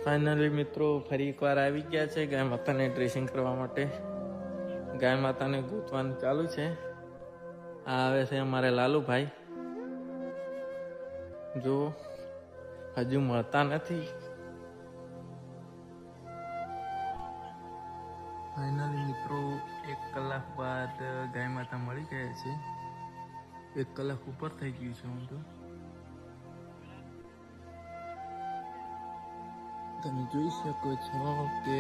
Finally મિત્રો ફરી એકવાર આવી ગયા છે ગાય માતાને ડ્રેસિંગ કરવા માટે. ગાય માતાને ગૂંથવાનું ચાલુ છે. આ આવે છે અમારે લાલુભાઈ. જો હજુ મળતા નથી. ફાઇનલી મિત્રો 1 કલાક બાદ ગાય માતા મળી ગયા છે. 1 કલાક ઉપર થઈ ગયું છે. હું તો તમે જોઈ શકો છો કે